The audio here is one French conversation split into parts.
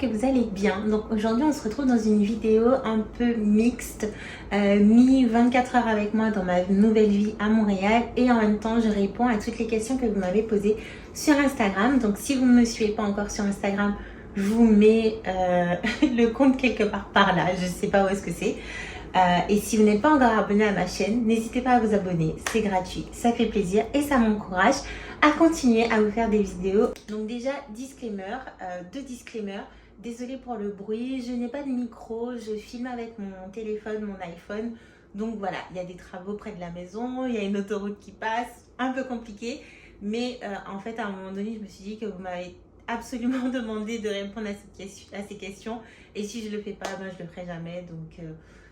que vous allez bien. Donc aujourd'hui on se retrouve dans une vidéo un peu mixte, mi 24 heures avec moi dans ma nouvelle vie à Montréal, et en même temps je réponds à toutes les questions que vous m'avez posées sur Instagram. Donc si vous ne me suivez pas encore sur Instagram, je vous mets le compte quelque part par là, je ne sais pas où est-ce que c'est. Et si vous n'êtes pas encore abonné à ma chaîne, n'hésitez pas à vous abonner, c'est gratuit, ça fait plaisir et ça m'encourage à continuer à vous faire des vidéos. Donc déjà, disclaimer, deux disclaimers. Désolée pour le bruit, je n'ai pas de micro, je filme avec mon téléphone, mon iPhone. Donc voilà, il y a des travaux près de la maison, il y a une autoroute qui passe, un peu compliqué. Mais en fait, à un moment donné, je me suis dit que vous m'avez absolument demandé de répondre à ces questions. Et si je ne le fais pas, ben, je ne le ferai jamais. Donc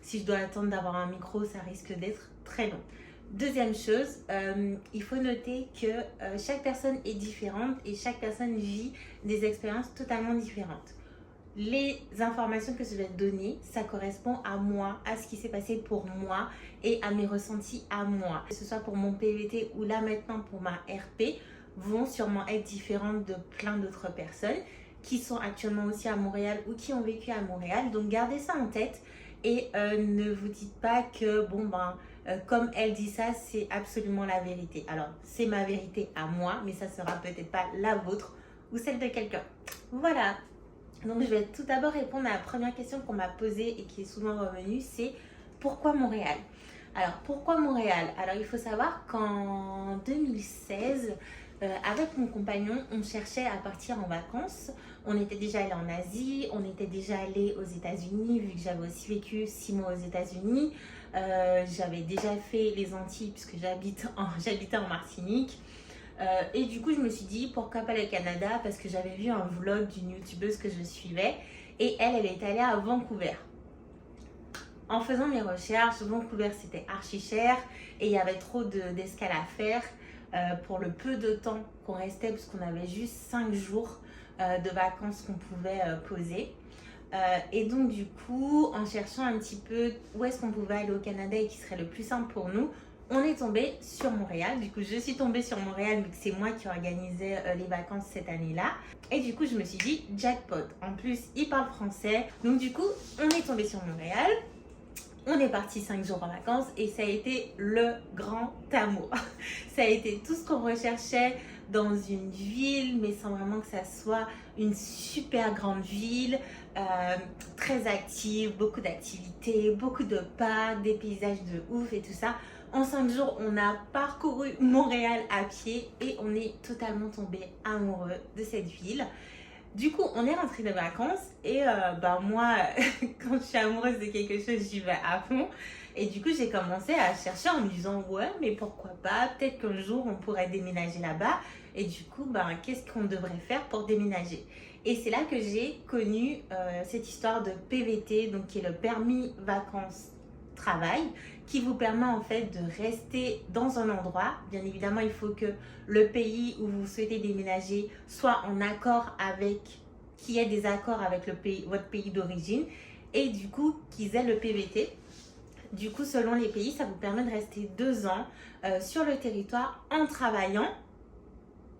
si je dois attendre d'avoir un micro, ça risque d'être très long. Deuxième chose, il faut noter que chaque personne est différente et chaque personne vit des expériences totalement différentes. Les informations que je vais te donner, ça correspond à moi, à ce qui s'est passé pour moi et à mes ressentis à moi. Que ce soit pour mon PVT ou là maintenant pour ma RP, vont sûrement être différentes de plein d'autres personnes qui sont actuellement aussi à Montréal ou qui ont vécu à Montréal. Donc gardez ça en tête et ne vous dites pas que bon ben comme elle dit ça, c'est absolument la vérité. Alors c'est ma vérité à moi, mais ça sera peut-être pas la vôtre ou celle de quelqu'un. Voilà. Donc je vais tout d'abord répondre à la première question qu'on m'a posée et qui est souvent revenue, c'est pourquoi Montréal? Alors pourquoi Montréal? Alors il faut savoir qu'en 2016, avec mon compagnon, on cherchait à partir en vacances. On était déjà allé en Asie, on était déjà allé aux États-Unis, vu que j'avais aussi vécu 6 mois aux États-Unis. J'avais déjà fait les Antilles puisque j'habitais en Martinique. Et du coup, je me suis dit pourquoi pas le Canada, parce que j'avais vu un vlog d'une youtubeuse que je suivais et elle est allée à Vancouver. En faisant mes recherches, Vancouver c'était archi cher et il y avait trop d'escales à faire pour le peu de temps qu'on restait, parce qu'on avait juste 5 jours de vacances qu'on pouvait poser. Et donc du coup, en cherchant un petit peu où est-ce qu'on pouvait aller au Canada et qui serait le plus simple pour nous, on est tombé sur Montréal. Du coup, je suis tombée sur Montréal vu que c'est moi qui organisais les vacances cette année-là. Et du coup, je me suis dit jackpot. En plus, il parle français. Donc du coup, on est tombé sur Montréal. On est parti 5 jours en vacances et ça a été le grand amour. Ça a été tout ce qu'on recherchait dans une ville, mais sans vraiment que ça soit une super grande ville, très active, beaucoup d'activités, beaucoup de parcs, des paysages de ouf et tout ça. En 5 jours, on a parcouru Montréal à pied et on est totalement tombé amoureux de cette ville. Du coup, on est rentré de vacances et moi, quand je suis amoureuse de quelque chose, j'y vais à fond. Et du coup, j'ai commencé à chercher en me disant, ouais, mais pourquoi pas? Peut-être qu'un jour, on pourrait déménager là-bas. Et du coup, qu'est-ce qu'on devrait faire pour déménager? Et c'est là que j'ai connu cette histoire de PVT, donc qui est le permis vacances travail, qui vous permet en fait de rester dans un endroit. Bien évidemment, il faut que le pays où vous souhaitez déménager soit en accord avec, qu'il y ait des accords avec le pays, votre pays d'origine, et du coup qu'ils aient le PVT. Du coup, selon les pays, ça vous permet de rester 2 ans sur le territoire en travaillant.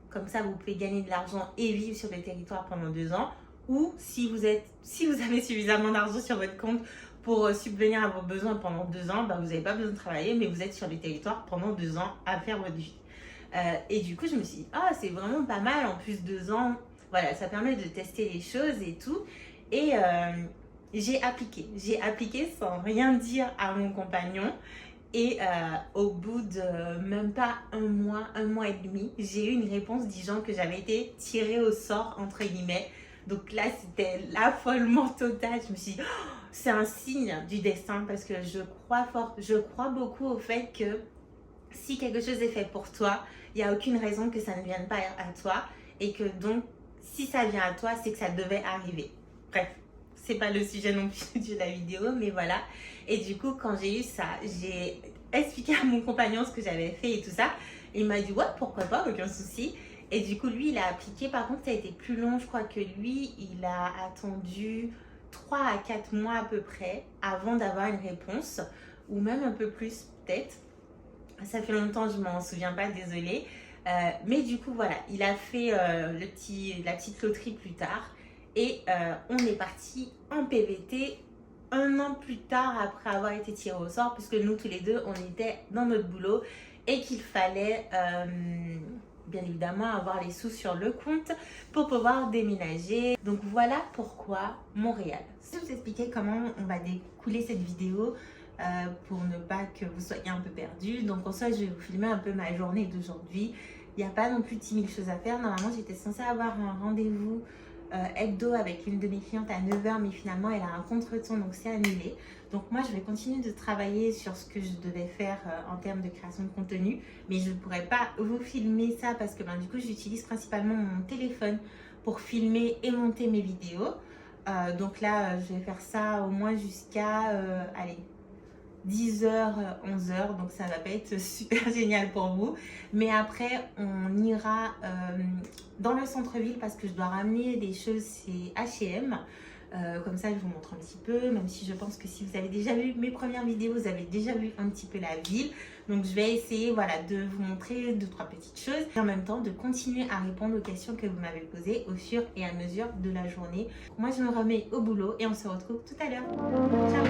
Comme ça, vous pouvez gagner de l'argent et vivre sur le territoire pendant 2 ans. Ou si vous avez suffisamment d'argent sur votre compte pour subvenir à vos besoins pendant 2 ans, vous n'avez pas besoin de travailler, mais vous êtes sur le territoire pendant 2 ans à faire votre vie. Et du coup, je me suis dit, c'est vraiment pas mal. En plus, 2 ans, voilà, ça permet de tester les choses et tout. Et j'ai appliqué. J'ai appliqué sans rien dire à mon compagnon. Et au bout de même pas un mois et demi, j'ai eu une réponse disant que j'avais été tirée au sort, entre guillemets. Donc là, c'était l'affolement total. Je me suis dit, c'est un signe du destin, parce que je crois beaucoup au fait que si quelque chose est fait pour toi, il n'y a aucune raison que ça ne vienne pas à toi. Et que donc, si ça vient à toi, c'est que ça devait arriver. Bref, c'est pas le sujet non plus de la vidéo, mais voilà. Et du coup, quand j'ai eu ça, j'ai expliqué à mon compagnon ce que j'avais fait et tout ça. Il m'a dit, ouais, pourquoi pas, aucun souci. Et du coup, lui, il a appliqué. Par contre, ça a été plus long. Je crois que lui, il a attendu 3 à 4 mois à peu près avant d'avoir une réponse. Ou même un peu plus, peut-être. Ça fait longtemps, je m'en souviens pas, désolée. Mais du coup, voilà, il a fait la petite loterie plus tard. Et on est parti en PVT 1 an plus tard après avoir été tirés au sort, puisque nous tous les deux on était dans notre boulot et qu'il fallait bien évidemment avoir les sous sur le compte pour pouvoir déménager. Donc voilà pourquoi Montréal. Je vais vous expliquer comment on va découler cette vidéo pour ne pas que vous soyez un peu perdus. Donc en soi, je vais vous filmer un peu ma journée d'aujourd'hui. Il n'y a pas non plus 10 000 choses à faire. Normalement, j'étais censée avoir un rendez-vous hebdo avec une de mes clientes à 9 h, mais finalement elle a un contretemps, donc c'est annulé. Donc moi je vais continuer de travailler sur ce que je devais faire en termes de création de contenu, mais je ne pourrais pas vous filmer ça parce que du coup j'utilise principalement mon téléphone pour filmer et monter mes vidéos. Donc là je vais faire ça au moins jusqu'à allez, 10h, 11h, donc ça va pas être super génial pour vous. Mais après, on ira dans le centre-ville parce que je dois ramener des choses chez H&M. Comme ça, je vous montre un petit peu, même si je pense que si vous avez déjà vu mes premières vidéos, vous avez déjà vu un petit peu la ville. Donc, je vais essayer de vous montrer 2-3 petites choses et en même temps de continuer à répondre aux questions que vous m'avez posées au fur et à mesure de la journée. Moi, je me remets au boulot et on se retrouve tout à l'heure. Ciao!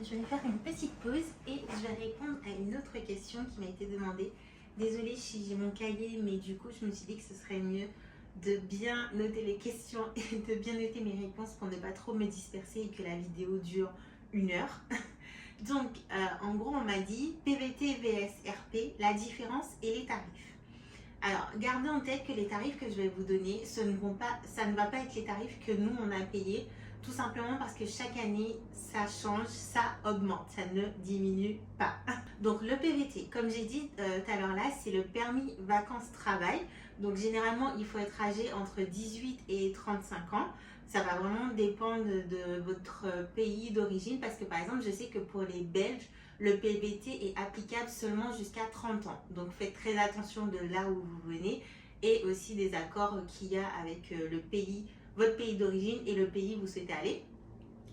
Je vais faire une petite pause et je vais répondre à une autre question qui m'a été demandée. Désolée si j'ai mon cahier, mais du coup, je me suis dit que ce serait mieux de bien noter les questions et de bien noter mes réponses pour ne pas trop me disperser et que la vidéo dure 1 heure. Donc, en gros, on m'a dit PVT vs RP, la différence et les tarifs. Alors, gardez en tête que les tarifs que je vais vous donner, ça ne va pas être les tarifs que nous, on a payés. Tout simplement parce que chaque année, ça change, ça augmente, ça ne diminue pas. Donc le PVT, comme j'ai dit tout à l'heure là, c'est le permis vacances-travail. Donc généralement, il faut être âgé entre 18 et 35 ans. Ça va vraiment dépendre de votre pays d'origine parce que par exemple, je sais que pour les Belges, le PVT est applicable seulement jusqu'à 30 ans. Donc faites très attention de là où vous venez et aussi des accords qu'il y a avec le pays, votre pays d'origine et le pays où vous souhaitez aller.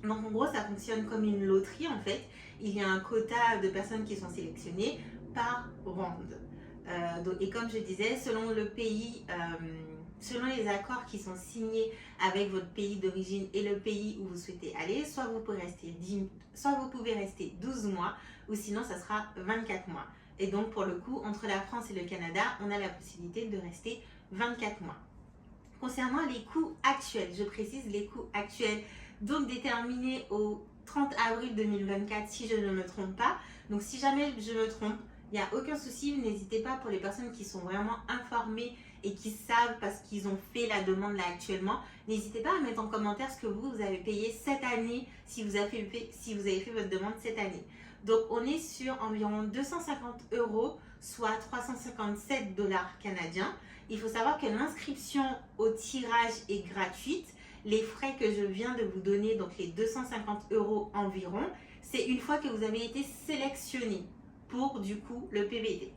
Donc en gros, ça fonctionne comme une loterie en fait. Il y a un quota de personnes qui sont sélectionnées par round. Et comme je disais, selon le pays, selon les accords qui sont signés avec votre pays d'origine et le pays où vous souhaitez aller, soit vous pouvez rester 12 mois ou sinon ça sera 24 mois. Et donc pour le coup, entre la France et le Canada, on a la possibilité de rester 24 mois. Concernant les coûts actuels, je précise les coûts actuels, donc déterminés au 30 avril 2024 si je ne me trompe pas. Donc si jamais je me trompe, il n'y a aucun souci, n'hésitez pas pour les personnes qui sont vraiment informées et qui savent parce qu'ils ont fait la demande là actuellement. N'hésitez pas à mettre en commentaire ce que vous avez payé cette année si vous avez fait votre demande cette année. Donc on est sur environ 250 €, soit 357 $ canadiens. Il faut savoir que l'inscription au tirage est gratuite. Les frais que je viens de vous donner, donc les 250 € environ, c'est une fois que vous avez été sélectionné pour du coup le PVT.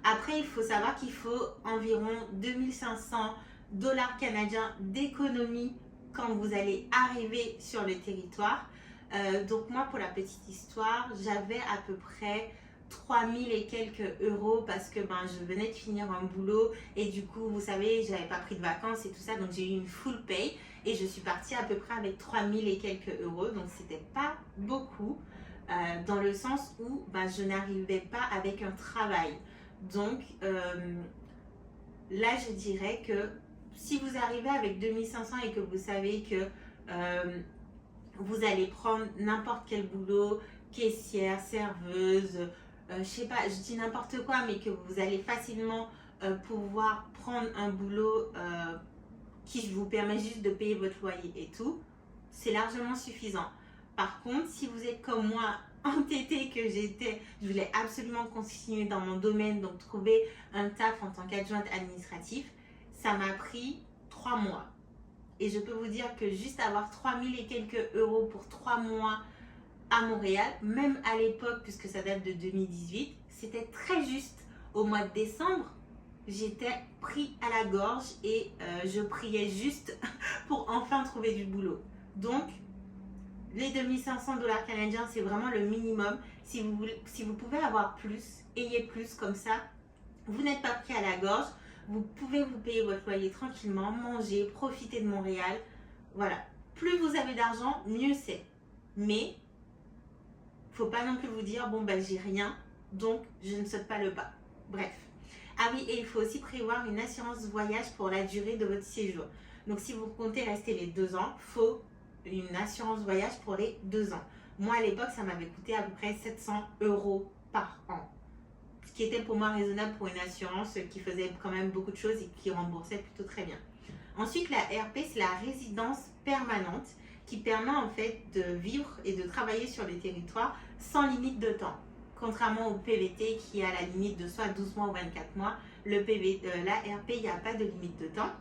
Après, il faut savoir qu'il faut environ 2500 $ canadiens d'économie quand vous allez arriver sur le territoire. Donc moi, pour la petite histoire, j'avais à peu près 3000 et quelques euros parce que je venais de finir un boulot et du coup, vous savez, j'avais pas pris de vacances et tout ça, donc j'ai eu une full pay et je suis partie à peu près avec 3000 et quelques euros, donc c'était pas beaucoup dans le sens où je n'arrivais pas avec un travail. Donc là, je dirais que si vous arrivez avec 2500 et que vous savez que vous allez prendre n'importe quel boulot, caissière, serveuse, je sais pas, je dis n'importe quoi, mais que vous allez facilement pouvoir prendre un boulot qui vous permet juste de payer votre loyer et tout, c'est largement suffisant. Par contre, si vous êtes comme moi, entêtée que j'étais, je voulais absolument continuer dans mon domaine, donc trouver un taf en tant qu'adjointe administrative, ça m'a pris 3 mois. Et je peux vous dire que juste avoir 3000 et quelques euros pour 3 mois à Montréal, même à l'époque, puisque ça date de 2018, c'était très juste. Au mois de décembre, j'étais pris à la gorge et je priais juste pour enfin trouver du boulot. Donc, les 2500 dollars canadiens, c'est vraiment le minimum. Si vous pouvez avoir plus, ayez plus comme ça. Vous n'êtes pas pris à la gorge. Vous pouvez vous payer votre loyer tranquillement, manger, profiter de Montréal. Voilà. Plus vous avez d'argent, mieux c'est. Mais, faut pas non plus vous dire, bon ben j'ai rien, donc je ne saute pas le pas. Bref. Ah oui, et il faut aussi prévoir une assurance voyage pour la durée de votre séjour. Donc si vous comptez rester les 2 ans, faut une assurance voyage pour les 2 ans. Moi à l'époque, ça m'avait coûté à peu près 700 € par an. Ce qui était pour moi raisonnable pour une assurance qui faisait quand même beaucoup de choses et qui remboursait plutôt très bien. Ensuite, la RP, c'est la résidence permanente qui permet en fait de vivre et de travailler sur les territoires sans limite de temps. Contrairement au PVT qui a la limite de soit 12 mois ou 24 mois, la RP, il n'y a pas de limite de temps.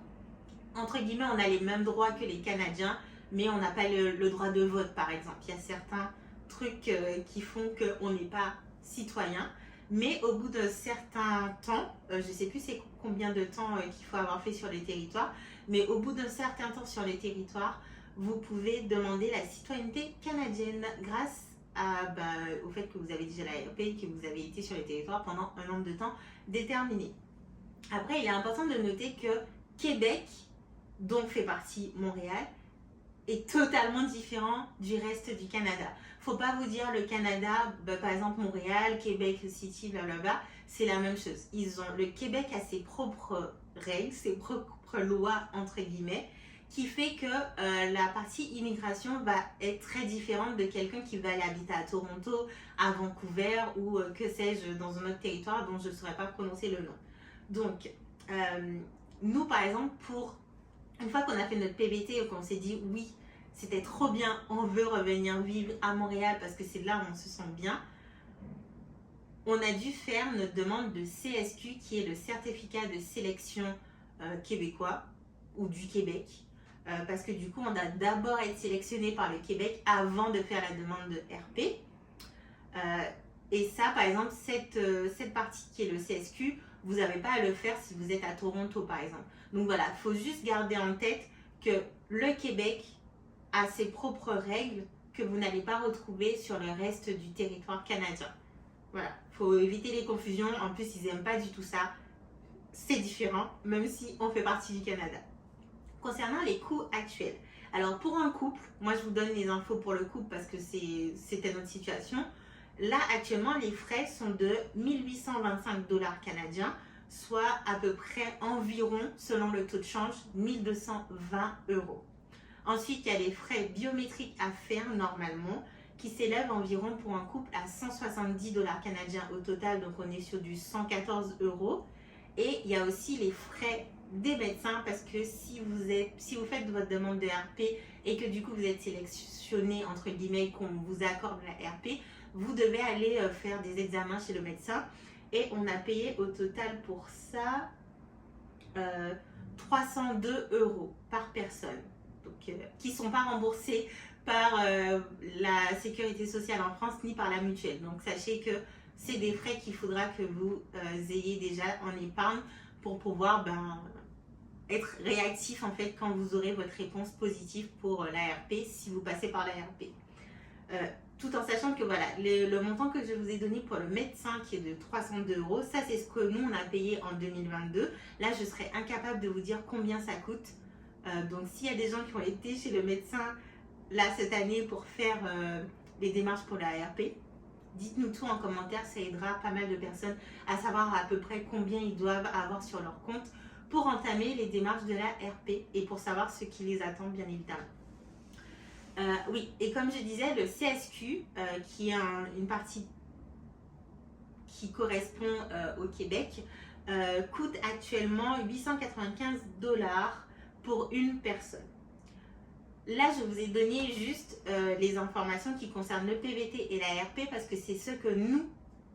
Entre guillemets, on a les mêmes droits que les Canadiens, mais on n'a pas le droit de vote, par exemple. Il y a certains trucs qui font qu'on n'est pas citoyen. Mais au bout d'un certain temps, je ne sais plus c'est combien de temps qu'il faut avoir fait sur les territoires, mais au bout d'un certain temps sur les territoires, vous pouvez demander la citoyenneté canadienne grâce au fait que vous avez déjà la RP et que vous avez été sur les territoires pendant un nombre de temps déterminé. Après, il est important de noter que Québec, dont fait partie Montréal, est totalement différent du reste du Canada. Faut pas vous dire le Canada, par exemple Montréal, Québec City, blablabla, c'est la même chose. Le Québec a ses propres règles, ses propres lois entre guillemets, qui fait que la partie immigration va être très différente de quelqu'un qui va aller habiter à Toronto, à Vancouver ou que sais-je dans un autre territoire dont je ne saurais pas prononcer le nom. Donc, nous par exemple, une fois qu'on a fait notre PVT et qu'on s'est dit oui, c'était trop bien, on veut revenir vivre à Montréal parce que c'est là où on se sent bien, on a dû faire notre demande de CSQ qui est le certificat de sélection québécois ou du Québec. Parce que du coup, on doit d'abord être sélectionné par le Québec avant de faire la demande de RP. Et ça, par exemple, cette partie qui est le CSQ, vous n'avez pas à le faire si vous êtes à Toronto, par exemple. Donc voilà, il faut juste garder en tête que le Québec a ses propres règles que vous n'allez pas retrouver sur le reste du territoire canadien. Voilà, il faut éviter les confusions. En plus, ils n'aiment pas du tout ça. C'est différent, même si on fait partie du Canada. Concernant les coûts actuels. Alors, pour un couple, moi, je vous donne les infos pour le couple parce que c'était notre situation. Là, actuellement, les frais sont de 1825 $ canadiens, soit à peu près environ, selon le taux de change, 1220 €. Ensuite, il y a les frais biométriques à faire normalement, qui s'élèvent environ pour un couple à 170 $ canadiens au total, donc on est sur du 114 €. Et il y a aussi les frais des médecins parce que si vous faites votre demande de RP et que du coup vous êtes sélectionné entre guillemets qu'on vous accorde la RP, vous devez aller faire des examens chez le médecin et on a payé au total pour ça 302 € par personne, donc qui ne sont pas remboursés par la sécurité sociale en France ni par la mutuelle. Donc sachez que c'est des frais qu'il faudra que vous ayez déjà en épargne pour pouvoir être réactif en fait quand vous aurez votre réponse positive pour l'ARP si vous passez par l'ARP. Tout en sachant que voilà, le montant que je vous ai donné pour le médecin qui est de 302 €, ça c'est ce que nous on a payé en 2022. Là je serais incapable de vous dire combien ça coûte. Donc s'il y a des gens qui ont été chez le médecin là cette année pour faire les démarches pour l'ARP, dites-nous tout en commentaire, ça aidera pas mal de personnes à savoir à peu près combien ils doivent avoir sur leur compte pour entamer les démarches de la RP et pour savoir ce qui les attend bien évidemment. Oui, et comme je disais, le CSQ, qui est une partie qui correspond au Québec, coûte actuellement 895 $ pour une personne. Là, je vous ai donné juste les informations qui concernent le PVT et la RP parce que c'est ce que nous,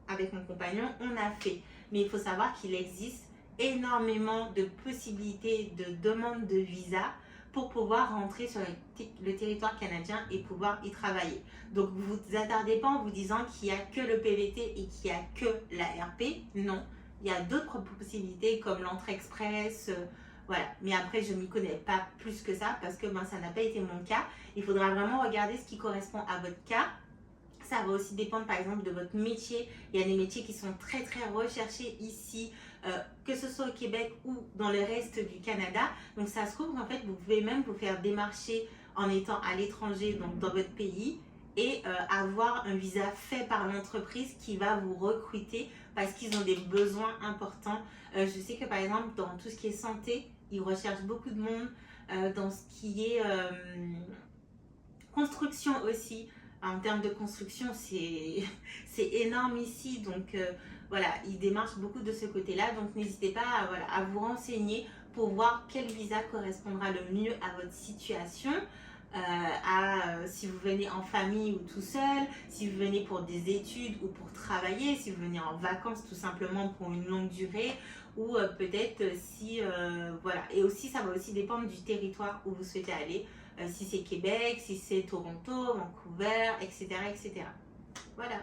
avec mon compagnon, on a fait. Mais il faut savoir qu'il existe énormément de possibilités de demande de visa pour pouvoir rentrer sur le territoire canadien et pouvoir y travailler. Donc, vous vous attardez pas en vous disant qu'il n'y a que le PVT et qu'il n'y a que la RP. Non, Il y a d'autres possibilités comme l'entrée express, voilà. Mais après, je ne m'y connais pas plus que ça parce que ça n'a pas été mon cas. Il faudra vraiment regarder ce qui correspond à votre cas. Ça va aussi dépendre par exemple de votre métier. Il y a des métiers qui sont très recherchés ici, que ce soit au Québec ou dans le reste du Canada. Donc ça se trouve qu'en fait vous pouvez même vous faire démarcher en étant à l'étranger, donc dans votre pays, et avoir un visa fait par l'entreprise qui va vous recruter parce qu'ils ont des besoins importants. Je sais que par exemple dans tout ce qui est santé, ils recherchent beaucoup de monde, dans ce qui est construction aussi. En termes de construction, c'est énorme ici, donc voilà, ils démarchent beaucoup de ce côté-là, donc n'hésitez pas à vous renseigner pour voir quel visa correspondra le mieux à votre situation, si vous venez en famille ou tout seul, si vous venez pour des études ou pour travailler, si vous venez en vacances tout simplement pour une longue durée, ou peut-être si, voilà, et aussi ça va aussi dépendre du territoire où vous souhaitez aller. Si c'est Québec, si c'est Toronto, Vancouver, etc. etc. Voilà.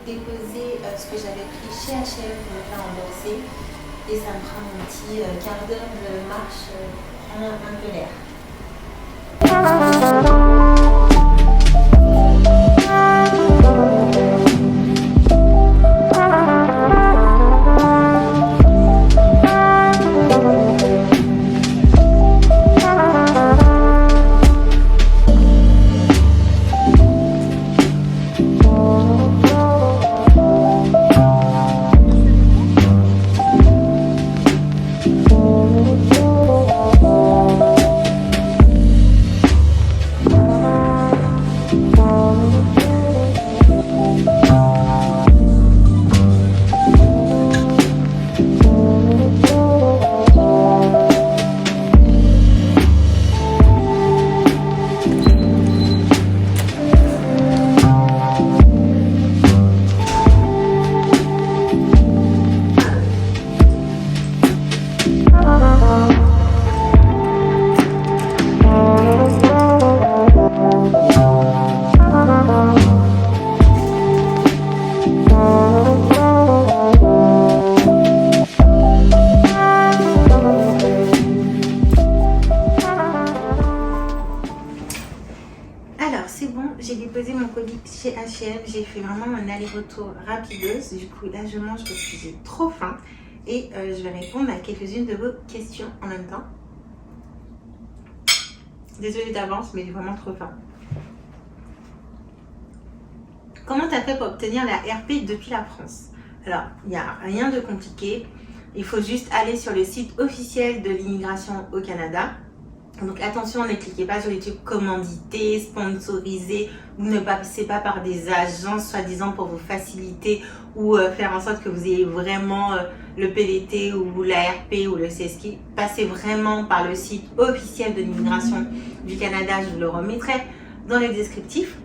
Déposer ce que j'avais pris chez H&M pour me faire rembourser et ça me prend mon petit quart d'heure de marche un peu l'air. J'ai déposé mon colis chez H&M, j'ai fait vraiment un aller-retour rapideuse. Du coup là je mange parce que j'ai trop faim et je vais répondre à quelques-unes de vos questions en même temps. Désolée d'avance mais j'ai vraiment trop faim. Comment tu as fait pour obtenir la RP depuis la France? Alors il n'y a rien de compliqué, il faut juste aller sur le site officiel de l'immigration au Canada. Donc attention, ne cliquez pas sur les trucs commandités, sponsorisés, ou ne passez pas par des agences soi-disant pour vous faciliter ou faire en sorte que vous ayez vraiment le PDT ou l'ARP ou le CSQ. Passez vraiment par le site officiel de l'immigration du Canada, je vous le remettrai dans les descriptifs.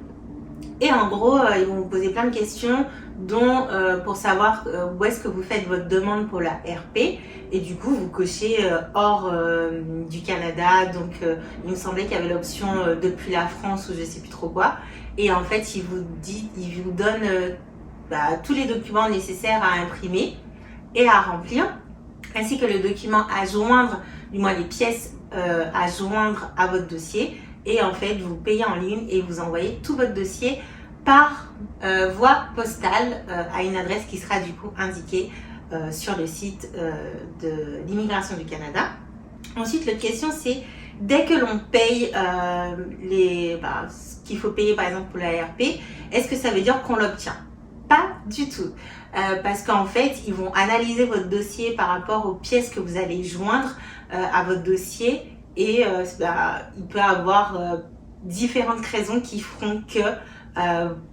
Et en gros, ils vont vous poser plein de questions, dont pour savoir où est-ce que vous faites votre demande pour la RP. Et du coup, vous cochez hors du Canada. Donc, il me semblait qu'il y avait l'option depuis la France ou je sais plus trop quoi. Et en fait, il vous donne tous les documents nécessaires à imprimer et à remplir, ainsi que le document à joindre, du moins les pièces à joindre à votre dossier. Et en fait, vous payez en ligne et vous envoyez tout votre dossier par voie postale à une adresse qui sera du coup indiquée sur le site de l'immigration du Canada. Ensuite, l'autre question c'est, dès que l'on paye ce qu'il faut payer par exemple pour la RP, est-ce que ça veut dire qu'on l'obtient? Pas du tout. Parce qu'en fait, ils vont analyser votre dossier par rapport aux pièces que vous allez joindre à votre dossier et il peut y avoir différentes raisons qui feront que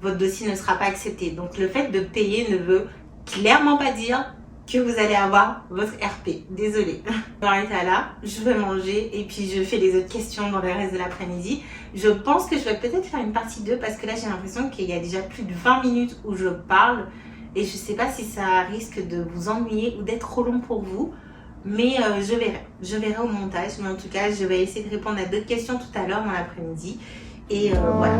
votre dossier ne sera pas accepté. Donc le fait de payer ne veut clairement pas dire que vous allez avoir votre RP. Désolée. Je vais arrêter là, je vais manger et puis je fais les autres questions dans le reste de l'après-midi. Je pense que je vais peut-être faire une partie 2 parce que là j'ai l'impression qu'il y a déjà plus de 20 minutes où je parle et je sais pas si ça risque de vous ennuyer ou d'être trop long pour vous. Mais je verrai au montage. Mais en tout cas, je vais essayer de répondre à d'autres questions tout à l'heure dans l'après-midi. Et voilà.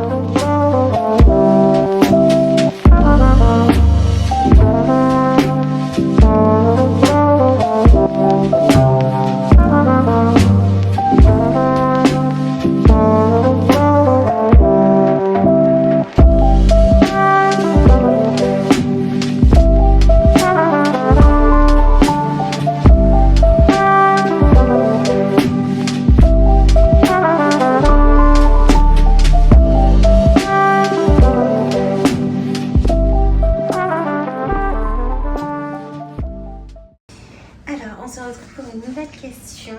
Alors, on se retrouve pour une nouvelle question.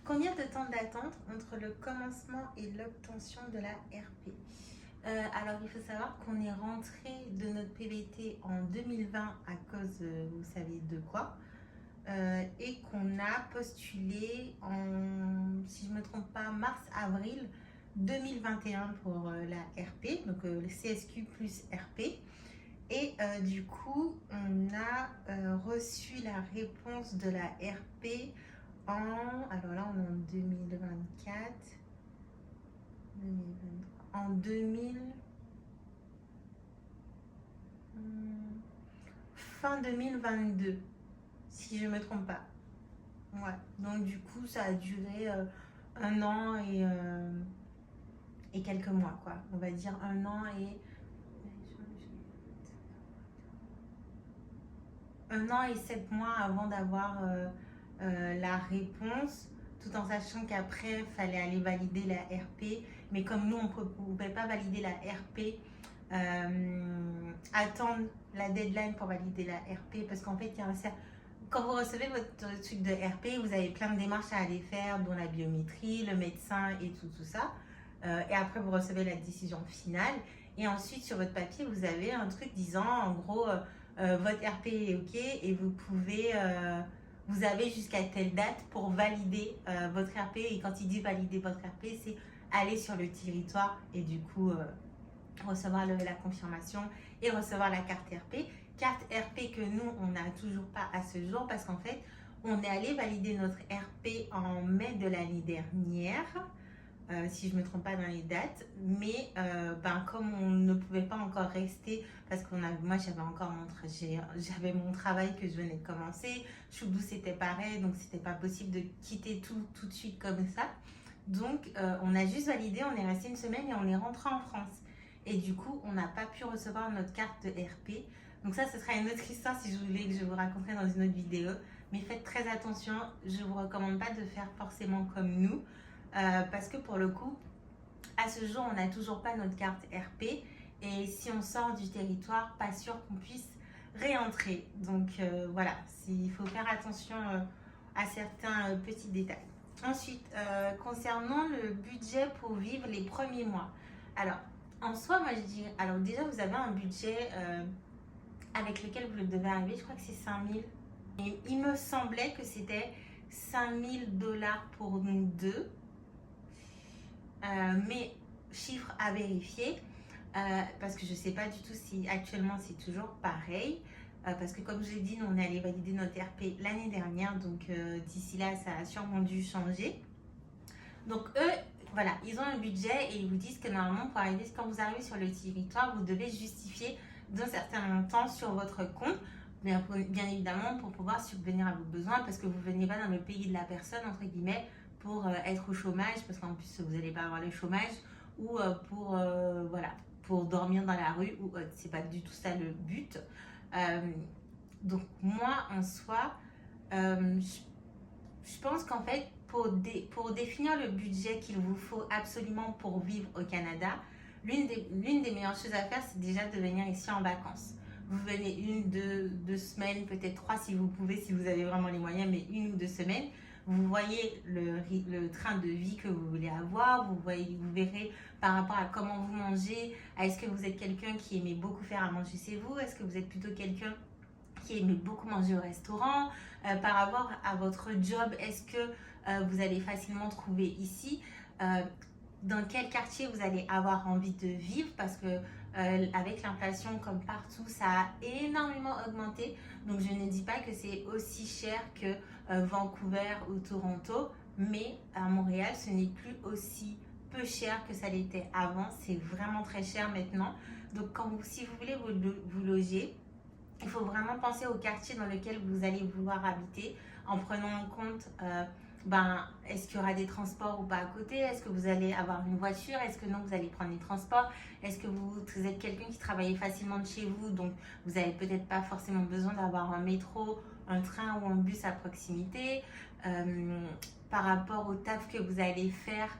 Combien de temps d'attente entre le commencement et l'obtention de la RP? Alors, il faut savoir qu'on est rentré de notre PVT en 2020 à cause, vous savez de quoi, et qu'on a postulé en, si je ne me trompe pas, mars-avril 2021 pour la RP, donc le CSQ plus RP. Et du coup, on a reçu la réponse de la RP alors là, on est en 2024, en 2000, fin 2022, si je ne me trompe pas. Ouais, donc du coup, ça a duré 1 an et quelques mois, quoi. On va dire 1 an et... 1 an et 7 mois avant d'avoir la réponse, tout en sachant qu'après, il fallait aller valider la RP. Mais comme nous, on ne pouvait pas valider la RP, attendre la deadline pour valider la RP, parce qu'en fait, quand vous recevez votre truc de RP, vous avez plein de démarches à aller faire, dont la biométrie, le médecin et tout ça. Et après, vous recevez la décision finale. Et ensuite, sur votre papier, vous avez un truc disant, en gros, votre RP est OK et vous avez jusqu'à telle date pour valider votre RP. Et quand il dit valider votre RP, c'est aller sur le territoire et du coup recevoir la confirmation et recevoir la carte RP. Carte RP que nous, on n'a toujours pas à ce jour parce qu'en fait, on est allé valider notre RP en mai de l'année dernière. Si je ne me trompe pas dans les dates, mais comme on ne pouvait pas encore rester, parce que moi j'avais mon travail que je venais de commencer, Choubdou c'était pareil, donc c'était pas possible de quitter tout de suite comme ça. Donc on a juste validé, on est resté 1 semaine et on est rentré en France. Et du coup, on n'a pas pu recevoir notre carte de RP. Donc ça, ce sera une autre histoire si je voulais que je vous raconterai dans une autre vidéo. Mais faites très attention, je ne vous recommande pas de faire forcément comme nous. Parce que pour le coup, à ce jour, on n'a toujours pas notre carte RP et si on sort du territoire, pas sûr qu'on puisse réentrer. Donc voilà, il faut faire attention à certains petits détails. Ensuite, concernant le budget pour vivre les premiers mois. Alors, en soi, moi je dirais, alors déjà vous avez un budget avec lequel vous devez arriver, je crois que c'est 5 000. Et il me semblait que c'était 5 000 $ pour nous deux. Mais chiffre à vérifier parce que je ne sais pas du tout si actuellement c'est toujours pareil parce que comme je l'ai dit, nous on est allé valider notre RP l'année dernière, donc d'ici là ça a sûrement dû changer. Donc eux, voilà, ils ont un budget et ils vous disent que normalement quand vous arrivez sur le territoire, vous devez justifier d'un certain montant sur votre compte, bien évidemment pour pouvoir subvenir à vos besoins, parce que vous ne venez pas dans le pays de la personne entre guillemets pour être au chômage, parce qu'en plus vous n'allez pas avoir le chômage, ou pour dormir dans la rue, ou c'est pas du tout ça le but. Donc moi en soi, je pense qu'en fait pour définir le budget qu'il vous faut absolument pour vivre au Canada, l'une des meilleures choses à faire, c'est déjà de venir ici en vacances. Vous venez 1, 2 semaines, peut-être 3 si vous pouvez, si vous avez vraiment les moyens, mais 1 ou 2 semaines. Vous voyez le train de vie que vous voulez avoir, vous verrez par rapport à comment vous mangez, est-ce que vous êtes quelqu'un qui aimait beaucoup faire à manger chez vous, est-ce que vous êtes plutôt quelqu'un qui aimait beaucoup manger au restaurant, par rapport à votre job, est-ce que vous allez facilement trouver ici, dans quel quartier vous allez avoir envie de vivre, parce que avec l'inflation comme partout, ça a énormément augmenté. Donc je ne dis pas que c'est aussi cher que Vancouver ou Toronto, mais à Montréal, ce n'est plus aussi peu cher que ça l'était avant. C'est vraiment très cher maintenant. Donc si vous voulez vous loger, il faut vraiment penser au quartier dans lequel vous allez vouloir habiter, en prenant en compte est-ce qu'il y aura des transports ou pas à côté, est-ce que vous allez avoir une voiture, est-ce que non vous allez prendre les transports, est-ce que vous êtes quelqu'un qui travaille facilement de chez vous, donc vous n'avez peut-être pas forcément besoin d'avoir un métro, un train ou un bus à proximité. Par rapport au taf que vous allez faire,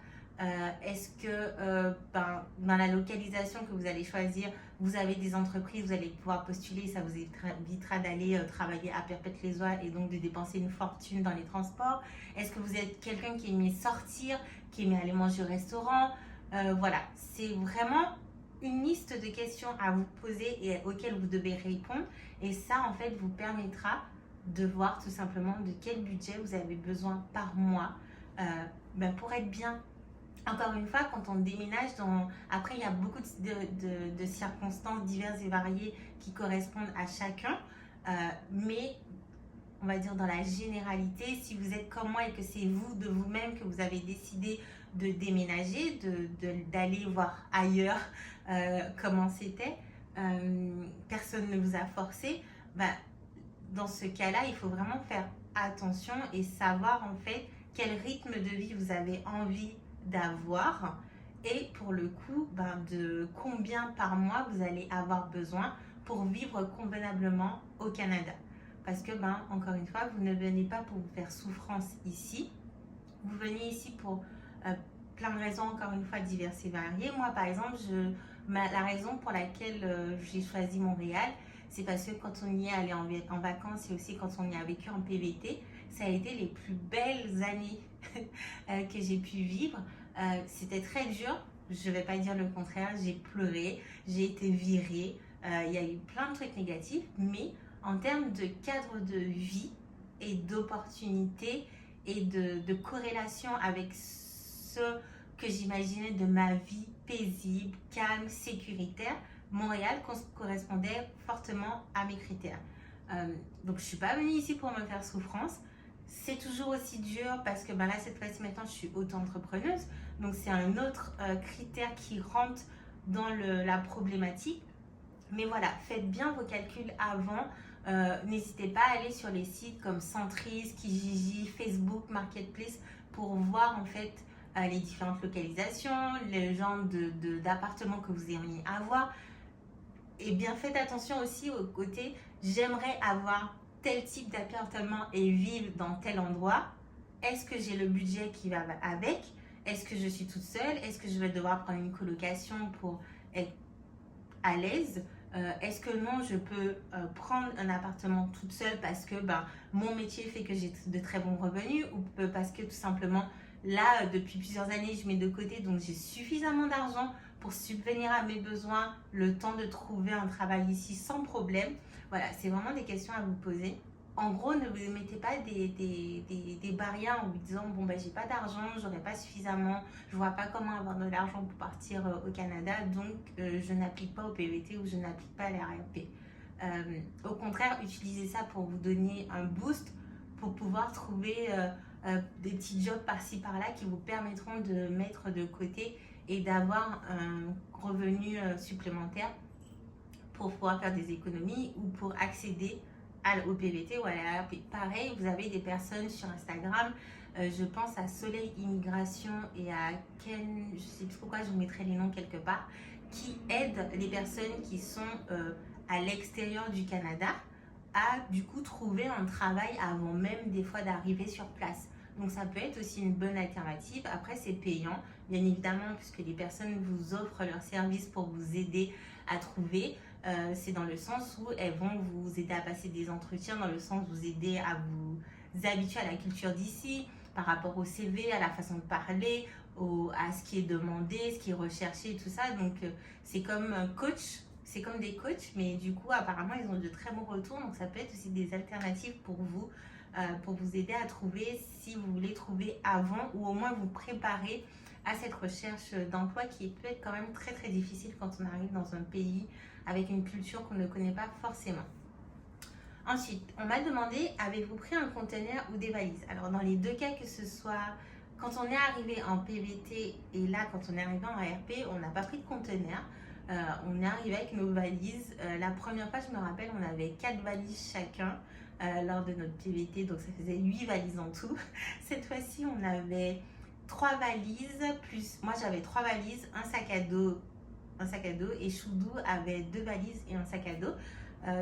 est-ce que dans la localisation que vous allez choisir, vous avez des entreprises, vous allez pouvoir postuler, ça vous évitera d'aller travailler à Perpète-les-Oies et donc de dépenser une fortune dans les transports. Est-ce que vous êtes quelqu'un qui aimait sortir, qui aimait aller manger au restaurant? Voilà, c'est vraiment une liste de questions à vous poser et auxquelles vous devez répondre. Et ça, en fait, vous permettra de voir tout simplement de quel budget vous avez besoin par mois pour être bien. Encore une fois, quand on déménage, après il y a beaucoup de circonstances diverses et variées qui correspondent à chacun, mais on va dire dans la généralité, si vous êtes comme moi et que c'est vous de vous-même que vous avez décidé de déménager, d'aller voir ailleurs comment c'était, personne ne vous a forcé, dans ce cas-là, il faut vraiment faire attention et savoir en fait quel rythme de vie vous avez envie d'avoir et pour le coup de combien par mois vous allez avoir besoin pour vivre convenablement au Canada. Parce que encore une fois, vous ne venez pas pour vous faire souffrance ici, vous venez ici pour plein de raisons, encore une fois diverses et variées. Moi par exemple, la raison pour laquelle j'ai choisi Montréal, c'est parce que quand on y est allé en vacances et aussi quand on y a vécu en PVT, ça a été les plus belles années que j'ai pu vivre. C'était très dur, je ne vais pas dire le contraire, j'ai pleuré, j'ai été virée, il y a eu plein de trucs négatifs, mais en termes de cadre de vie et d'opportunités et de corrélation avec ce que j'imaginais de ma vie paisible, calme, sécuritaire, Montréal correspondait fortement à mes critères. Donc je ne suis pas venue ici pour me faire souffrance. C'est toujours aussi dur parce que là cette fois-ci maintenant je suis auto-entrepreneuse, donc c'est un autre critère qui rentre dans la problématique. Mais voilà, faites bien vos calculs avant. N'hésitez pas à aller sur les sites comme Centris, Kijiji, Facebook, Marketplace pour voir en fait les différentes localisations, le genre d'appartements que vous aimeriez avoir. Et bien faites attention aussi au côté j'aimerais avoir tel type d'appartement et vivre dans tel endroit. Est-ce que j'ai le budget qui va avec? Est-ce que je suis toute seule? Est-ce que je vais devoir prendre une colocation pour être à l'aise? Est-ce que non, je peux prendre un appartement toute seule parce que mon métier fait que j'ai de très bons revenus ou parce que tout simplement là, depuis plusieurs années, je mets de côté, donc j'ai suffisamment d'argent pour subvenir à mes besoins, le temps de trouver un travail ici sans problème. Voilà, c'est vraiment des questions à vous poser. En gros, ne vous mettez pas des barrières en vous disant bon j'ai pas d'argent, j'aurai pas suffisamment, je vois pas comment avoir de l'argent pour partir au Canada, donc je n'applique pas au PVT ou je n'applique pas à l'RRP. Au contraire, utilisez ça pour vous donner un boost, pour pouvoir trouver des petits jobs par-ci par-là qui vous permettront de mettre de côté et d'avoir un revenu supplémentaire pour pouvoir faire des économies ou pour accéder au PVT ou à la RP. Pareil, vous avez des personnes sur Instagram, je pense à Soleil Immigration et à Ken, je ne sais plus pourquoi, je vous mettrai les noms quelque part, qui aident les personnes qui sont à l'extérieur du Canada à du coup trouver un travail avant même des fois d'arriver sur place. Donc ça peut être aussi une bonne alternative. Après, c'est payant, bien évidemment, puisque les personnes vous offrent leurs services pour vous aider à trouver. C'est dans le sens où elles vont vous aider à passer des entretiens, dans le sens où vous aider à vous habituer à la culture d'ici, par rapport au CV, à la façon de parler, à ce qui est demandé, ce qui est recherché et tout ça. Donc c'est comme un coach, c'est comme des coachs, mais du coup apparemment ils ont de très bons retours. Donc ça peut être aussi des alternatives pour vous aider à trouver, si vous voulez trouver avant, ou au moins vous préparer à cette recherche d'emploi qui peut être quand même très très difficile quand on arrive dans un pays avec une culture qu'on ne connaît pas forcément. Ensuite, on m'a demandé, avez-vous pris un conteneur ou des valises? Alors dans les deux cas, que ce soit quand on est arrivé en PVT et là quand on est arrivé en ARP, on n'a pas pris de conteneur. On est arrivé avec nos valises. La première fois, je me rappelle, on avait 4 valises chacun lors de notre PVT, donc ça faisait 8 valises en tout. Cette fois-ci, on avait 3 valises, plus moi j'avais 3 valises, un sac à dos et Choudou avait 2 valises et un sac à dos.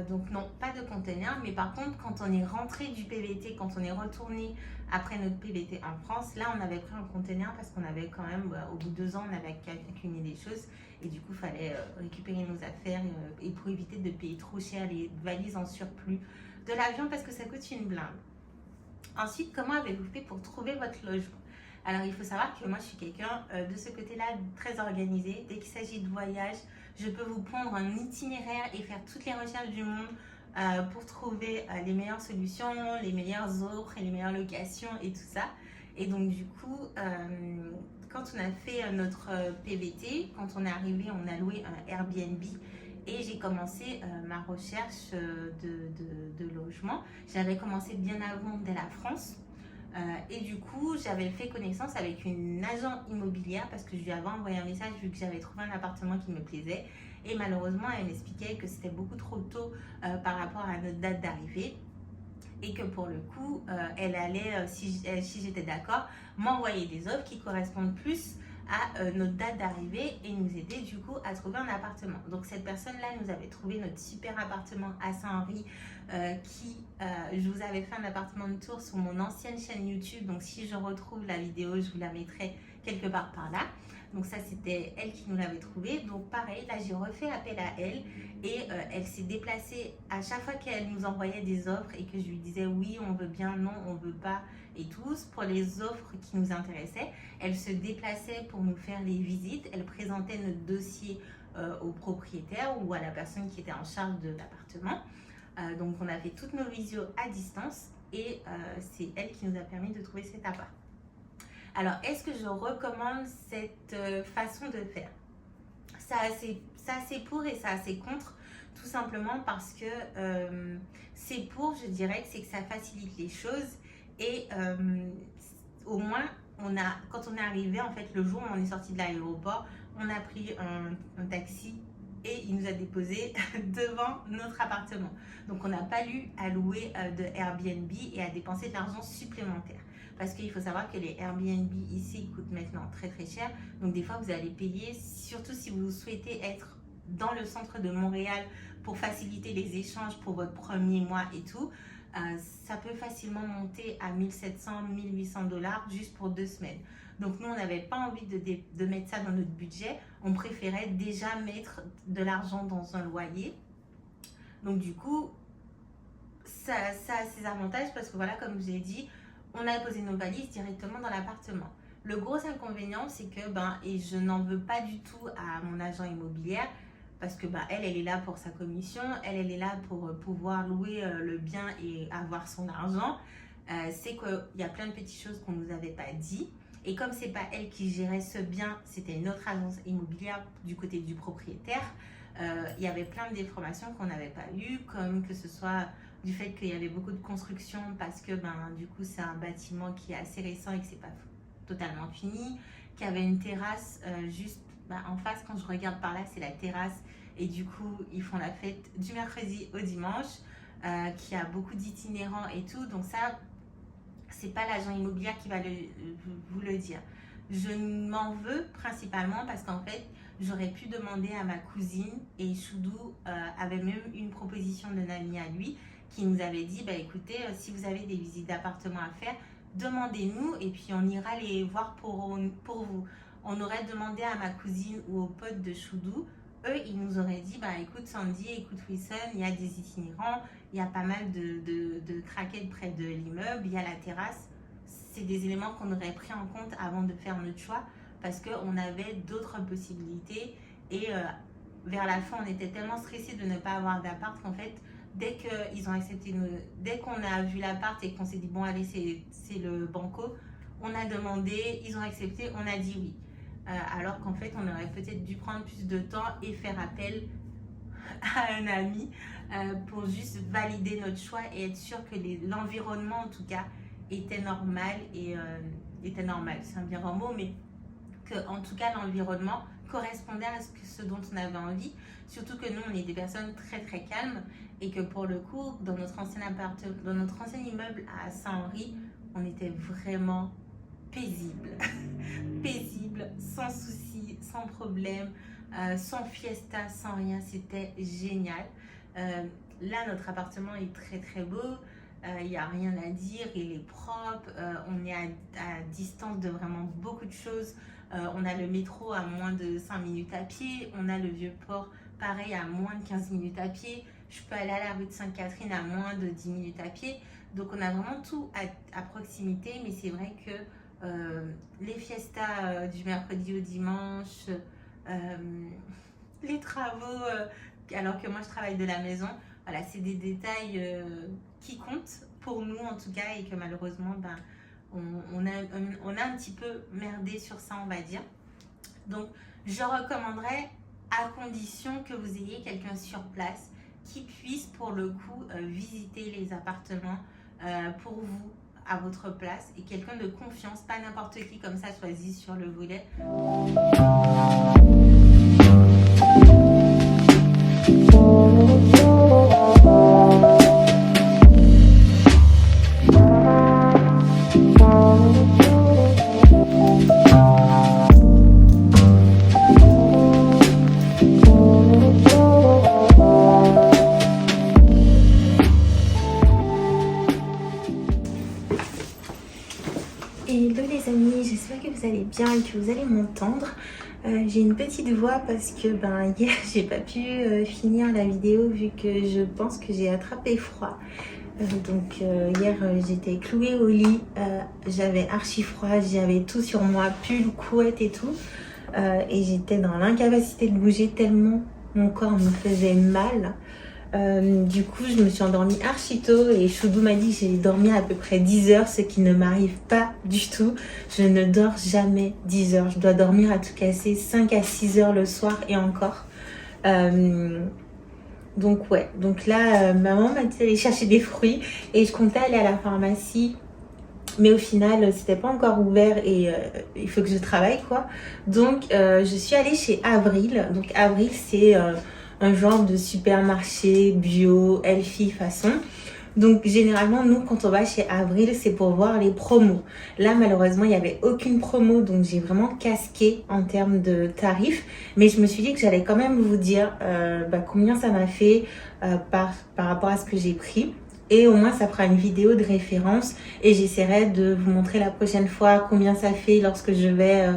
Donc non, pas de conteneur, mais par contre quand on est rentré du PVT, quand on est retourné après notre PVT en France, là on avait pris un conteneur parce qu'on avait quand même, au bout de 2 ans, on avait accumulé des choses et du coup il fallait récupérer nos affaires et pour éviter de payer trop cher les valises en surplus de l'avion parce que ça coûte une blinde. Ensuite, comment avez-vous fait pour trouver votre logement? Alors, il faut savoir que moi, je suis quelqu'un de ce côté-là très organisé. Dès qu'il s'agit de voyage, je peux vous pondre un itinéraire et faire toutes les recherches du monde pour trouver les meilleures solutions, les meilleures offres et les meilleures locations et tout ça. Et donc, du coup, quand on a fait notre PVT, quand on est arrivé, on a loué un Airbnb et j'ai commencé ma recherche de logement. J'avais commencé bien avant dès la France. Et du coup, j'avais fait connaissance avec une agent immobilière parce que je lui avais envoyé un message vu que j'avais trouvé un appartement qui me plaisait. Et malheureusement, elle m'expliquait que c'était beaucoup trop tôt par rapport à notre date d'arrivée. Et que pour le coup, elle allait, si j'étais d'accord, m'envoyer des offres qui correspondent plus à notre date d'arrivée et nous aider du coup à trouver un appartement. Donc cette personne-là nous avait trouvé notre super appartement à Saint-Henri je vous avais fait un appartement de tour sur mon ancienne chaîne YouTube. Donc si je retrouve la vidéo, je vous la mettrai quelque part par là. Donc ça c'était elle qui nous l'avait trouvé. Donc pareil, là j'ai refait appel à elle et elle s'est déplacée à chaque fois qu'elle nous envoyait des offres et que je lui disais oui on veut bien, non on veut pas et tous. Pour les offres qui nous intéressaient, elle se déplaçait pour nous faire les visites, elle présentait notre dossier au propriétaire ou à la personne qui était en charge de l'appartement. Donc on a fait toutes nos visios à distance et c'est elle qui nous a permis de trouver cet appart. Alors, est-ce que je recommande cette façon de faire? Ça a ses pour et ça a ses contre, tout simplement parce que c'est pour, je dirais que c'est que ça facilite les choses et au moins, quand on est arrivé, en fait, le jour où on est sorti de l'aéroport, on a pris un taxi et il nous a déposé devant notre appartement. Donc, on n'a pas eu à louer de Airbnb et à dépenser de l'argent supplémentaire. Parce qu'il faut savoir que les Airbnb ici coûtent maintenant très très cher. Donc, des fois, vous allez payer, surtout si vous souhaitez être dans le centre de Montréal pour faciliter les échanges pour votre premier mois et tout. Ça peut facilement monter à 1700, 1800 $ juste pour 2 semaines. Donc nous, on n'avait pas envie de mettre ça dans notre budget. On préférait déjà mettre de l'argent dans un loyer. Donc du coup, ça a ses avantages parce que voilà, comme je vous ai dit, on a posé nos valises directement dans l'appartement. Le gros inconvénient, c'est que, et je n'en veux pas du tout à mon agent immobilière, parce que elle est là pour sa commission, elle est là pour pouvoir louer le bien et avoir son argent. C'est qu'il y a plein de petites choses qu'on nous avait pas dit. Et comme c'est pas elle qui gérait ce bien, c'était une autre agence immobilière du côté du propriétaire. Il y avait plein d'informations qu'on n'avait pas eues, comme que ce soit du fait qu'il y avait beaucoup de construction parce que du coup c'est un bâtiment qui est assez récent et que c'est pas totalement fini, qu'il y avait une terrasse juste en face. Quand je regarde par là, c'est la terrasse et du coup ils font la fête du mercredi au dimanche, qu'il y a beaucoup d'itinérants et tout. Donc ça, c'est pas l'agent immobilier qui va vous le dire. Je m'en veux principalement parce qu'en fait, j'aurais pu demander à ma cousine et Choudou avait même une proposition d'un ami à lui qui nous avait dit, écoutez, si vous avez des visites d'appartements à faire, demandez-nous et puis on ira les voir pour vous. On aurait demandé à ma cousine ou aux potes de Choudou. Eux, ils nous auraient dit, bah écoute Sandy, écoute Wilson, il y a des itinérants, il y a pas mal de craquettes près de l'immeuble, il y a la terrasse. C'est des éléments qu'on aurait pris en compte avant de faire notre choix parce qu'on avait d'autres possibilités et vers la fin, on était tellement stressés de ne pas avoir d'appart qu'en fait, dès qu'on a vu l'appart et qu'on s'est dit, bon allez, c'est le banco, on a demandé, ils ont accepté, on a dit oui. Alors qu'en fait, on aurait peut-être dû prendre plus de temps et faire appel à un ami pour juste valider notre choix et être sûr que l'environnement, en tout cas, était normal. Était normal, c'est un bien grand mot, mais que, en tout cas, l'environnement correspondait à ce dont on avait envie. Surtout que nous, on est des personnes très, très calmes et que pour le coup, dans notre ancien immeuble à Saint-Henri, on était vraiment paisible, paisible, sans soucis, sans problème, sans fiesta, sans rien, c'était génial. Là, notre appartement est très très beau, il n'y a rien à dire, il est propre, on est à distance de vraiment beaucoup de choses. On a le métro à moins de 5 minutes à pied, on a le Vieux-Port pareil à moins de 15 minutes à pied, je peux aller à la rue de Sainte-Catherine à moins de 10 minutes à pied, donc on a vraiment tout à proximité, mais c'est vrai que les fiestas du mercredi au dimanche, les travaux, alors que moi je travaille de la maison, voilà, c'est des détails qui comptent pour nous en tout cas et que malheureusement ben, on a un petit peu merdé sur ça, on va dire. Donc je recommanderais à condition que vous ayez quelqu'un sur place qui puisse pour le coup visiter les appartements pour vous à votre place et quelqu'un de confiance, pas n'importe qui comme ça choisi sur le volet. Hello les amis, j'espère que vous allez bien et que vous allez m'entendre. J'ai une petite voix parce que hier j'ai pas pu finir la vidéo vu que je pense que j'ai attrapé froid. Hier j'étais clouée au lit, j'avais archi froid, j'avais tout sur moi, pull, couette et tout. Et j'étais dans l'incapacité de bouger tellement mon corps me faisait mal. Du coup je me suis endormie archi tôt et Choudou m'a dit que j'ai dormi à peu près 10 heures, ce qui ne m'arrive pas du tout. Je ne dors jamais 10 heures, je dois dormir à tout casser 5 à 6 heures le soir et encore. Donc là maman m'a dit d'aller chercher des fruits et je comptais aller à la pharmacie. Mais au final, c'était pas encore ouvert et il faut que je travaille quoi. Donc je suis allée chez Avril. Donc Avril c'est un genre de supermarché bio, healthy façon. Donc généralement nous quand on va chez Avril c'est pour voir les promos. Là malheureusement il n'y avait aucune promo donc j'ai vraiment casqué en termes de tarifs. Mais je me suis dit que j'allais quand même vous dire combien ça m'a fait par rapport à ce que j'ai pris. Et au moins ça fera une vidéo de référence et j'essaierai de vous montrer la prochaine fois combien ça fait lorsque je vais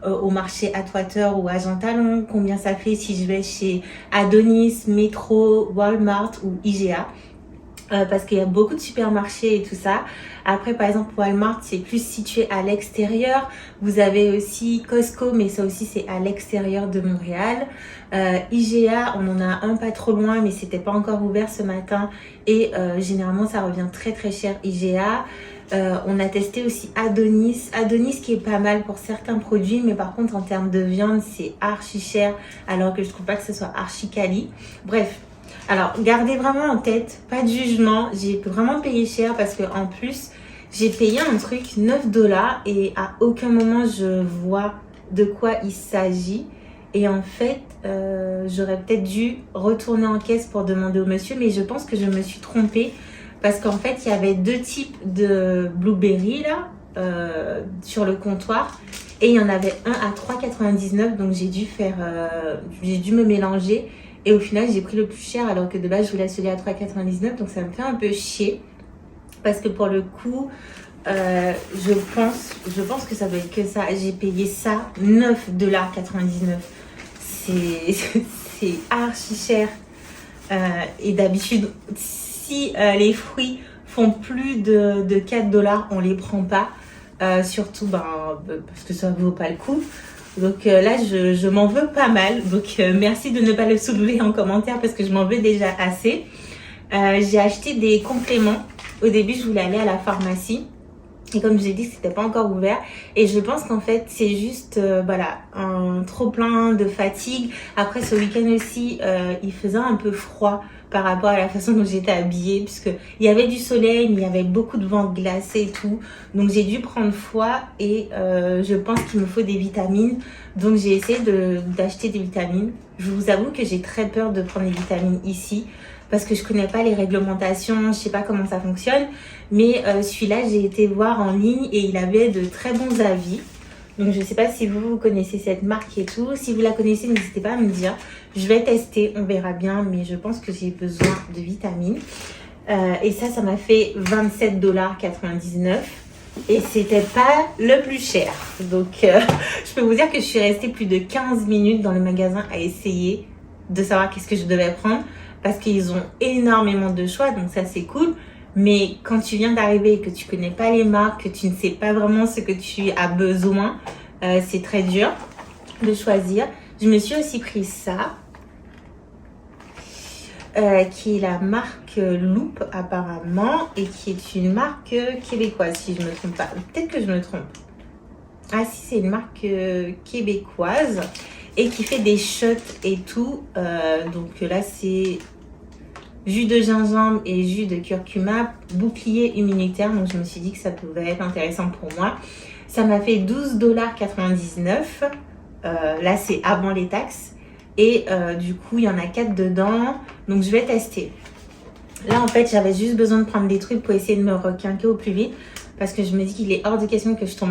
au marché Atwater ou à Jean Talon, combien ça fait si je vais chez Adonis, Metro, Walmart ou IGA. Parce qu'il y a beaucoup de supermarchés et tout ça. Après par exemple Walmart c'est plus situé à l'extérieur. Vous avez aussi Costco mais ça aussi c'est à l'extérieur de Montréal. IGA on en a un pas trop loin mais c'était pas encore ouvert ce matin et généralement ça revient très très cher IGA. On a testé aussi Adonis qui est pas mal pour certains produits mais par contre en termes de viande c'est archi cher alors que je trouve pas que ce soit archi quali. Bref. Alors, gardez vraiment en tête, pas de jugement, j'ai vraiment payé cher parce que en plus, j'ai payé un truc 9 $ et à aucun moment je vois de quoi il s'agit. Et en fait, j'aurais peut-être dû retourner en caisse pour demander au monsieur, mais je pense que je me suis trompée parce qu'en fait, il y avait deux types de blueberry là, sur le comptoir. Et il y en avait un à 3,99 donc j'ai dû me mélanger. Et au final, j'ai pris le plus cher alors que de base, je voulais celui à 3,99 donc ça me fait un peu chier. Parce que pour le coup, je pense que ça doit être que ça. J'ai payé ça 9,99 $. C'est archi cher. Et d'habitude, si les fruits font plus de 4 $, on les prend pas. Surtout parce que ça vaut pas le coup. Donc là, je m'en veux pas mal. Donc merci de ne pas le soulever en commentaire parce que je m'en veux déjà assez. J'ai acheté des compléments. Au début, je voulais aller à la pharmacie. Et comme je l'ai dit, c'était pas encore ouvert. Et je pense qu'en fait, c'est juste voilà, un trop plein de fatigue. Après, ce week-end aussi, il faisait un peu froid par rapport à la façon dont j'étais habillée. Puisque il y avait du soleil, mais il y avait beaucoup de vent glacé et tout. Donc, j'ai dû prendre froid. Et je pense qu'il me faut des vitamines. Donc, j'ai essayé d'acheter des vitamines. Je vous avoue que j'ai très peur de prendre les vitamines ici. Parce que je connais pas les réglementations, je sais pas comment ça fonctionne. Mais celui-là, j'ai été voir en ligne et il avait de très bons avis. Donc je sais pas si vous connaissez cette marque et tout. Si vous la connaissez, n'hésitez pas à me dire. Je vais tester, on verra bien. Mais je pense que j'ai besoin de vitamines. Et ça m'a fait 27,99 $. Et c'était pas le plus cher. Donc je peux vous dire que je suis restée plus de 15 minutes dans le magasin à essayer de savoir qu'est-ce que je devais prendre. Parce qu'ils ont énormément de choix, donc ça c'est cool. Mais quand tu viens d'arriver et que tu connais pas les marques, que tu ne sais pas vraiment ce que tu as besoin, c'est très dur de choisir. Je me suis aussi pris ça, qui est la marque Loop apparemment, et qui est une marque québécoise, si je me trompe pas. Peut-être que je me trompe. Ah si, c'est une marque québécoise et qui fait des shots et tout. Donc là, c'est jus de gingembre et jus de curcuma, bouclier immunitaire. Donc je me suis dit que ça pouvait être intéressant pour moi. Ça m'a fait 12,99 $. Là, c'est avant les taxes. Et du coup, il y en a 4 dedans. Donc je vais tester. Là, en fait, j'avais juste besoin de prendre des trucs pour essayer de me requinquer au plus vite. Parce que je me dis qu'il est hors de question que je tombe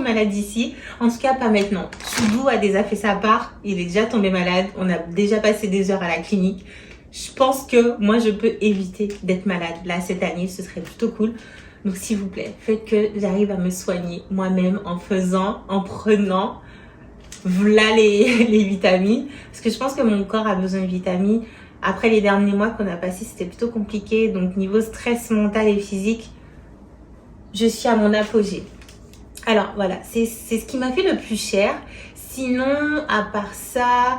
malade ici. En tout cas, pas maintenant. Choudou a déjà fait sa part. Il est déjà tombé malade. On a déjà passé des heures à la clinique. Je pense que moi, je peux éviter d'être malade. Là, cette année, ce serait plutôt cool. Donc, s'il vous plaît, faites que j'arrive à me soigner moi-même en prenant voilà les vitamines. Parce que je pense que mon corps a besoin de vitamines. Après les derniers mois qu'on a passés, c'était plutôt compliqué. Donc, niveau stress mental et physique, je suis à mon apogée. Alors voilà, c'est ce qui m'a fait le plus cher. Sinon, à part ça,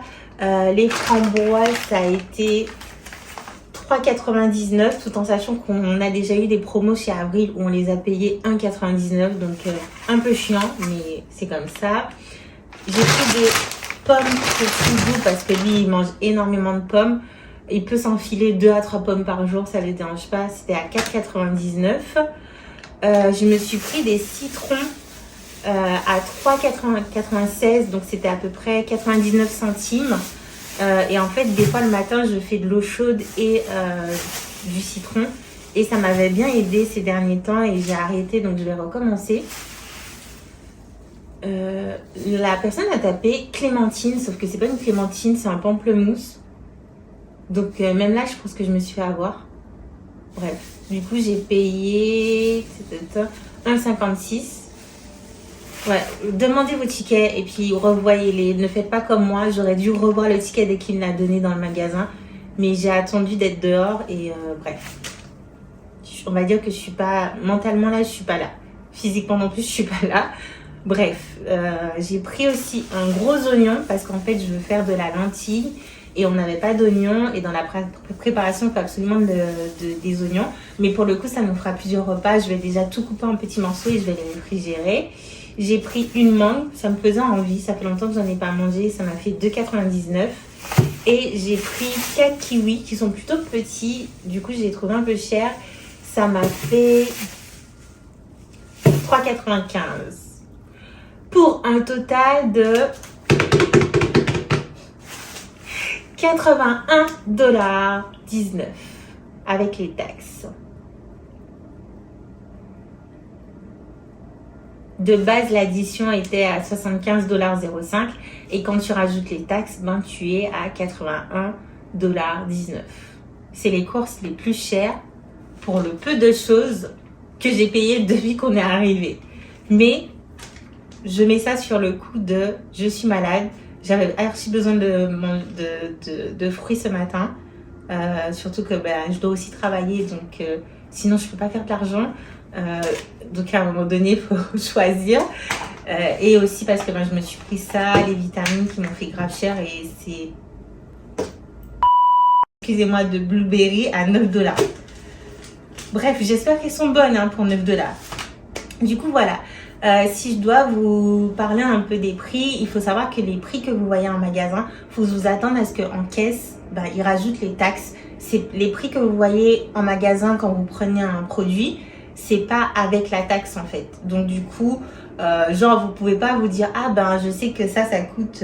les framboises, ça a été 3,99 € tout en sachant qu'on a déjà eu des promos chez Avril où on les a payés 1,99 €. Donc un peu chiant, mais c'est comme ça. J'ai pris des pommes pour Choudou parce que lui, il mange énormément de pommes. Il peut s'enfiler 2 à 3 pommes par jour, ça ne le dérange pas. C'était à 4,99 €. Je me suis pris des citrons à 3,96 €, donc c'était à peu près 99 centimes. Et en fait, des fois le matin, je fais de l'eau chaude et du citron. Et ça m'avait bien aidé ces derniers temps et j'ai arrêté, donc je vais recommencer. La personne a tapé clémentine, sauf que c'est pas une clémentine, c'est un pamplemousse. Donc même là, je pense que je me suis fait avoir. Bref, du coup, j'ai payé 1,56 €. Ouais, demandez vos tickets et puis revoyez-les. Ne faites pas comme moi. J'aurais dû revoir le ticket dès qu'il me l'a donné dans le magasin. Mais j'ai attendu d'être dehors et bref. On va dire que je suis pas... Mentalement là, je suis pas là. Physiquement non plus, je suis pas là. Bref, j'ai pris aussi un gros oignon parce qu'en fait, je veux faire de la lentille. Et on n'avait pas d'oignons. Et dans la préparation, il faut absolument des oignons. Mais pour le coup, ça nous fera plusieurs repas. Je vais déjà tout couper en petits morceaux et je vais les réfrigérer. J'ai pris une mangue. Ça me faisait envie. Ça fait longtemps que j'en ai pas mangé. Ça m'a fait 2,99 €. Et j'ai pris 4 kiwis qui sont plutôt petits. Du coup, je les ai trouvés un peu chers. Ça m'a fait 3,95 €. Pour un total de 81,19 $ avec les taxes. De base, l'addition était à 75,05 $ et quand tu rajoutes les taxes, ben, tu es à 81,19 $. C'est les courses les plus chères pour le peu de choses que j'ai payé depuis qu'on est arrivé. Mais je mets ça sur le coup de je suis malade, j'avais archi besoin de fruits ce matin. Surtout que je dois aussi travailler, donc sinon je peux pas faire de l'argent. Donc à un moment donné, il faut choisir. Et aussi parce que je me suis pris ça, les vitamines qui m'ont fait grave cher et c'est, excusez-moi, de blueberry à 9$. Bref, j'espère qu'elles sont bonnes pour 9$. Du coup, voilà. Si je dois vous parler un peu des prix, il faut savoir que les prix que vous voyez en magasin, il faut vous attendre à ce qu'en caisse, ils rajoutent les taxes. C'est les prix que vous voyez en magasin quand vous prenez un produit, c'est pas avec la taxe en fait. Donc du coup, vous pouvez pas vous dire je sais que ça coûte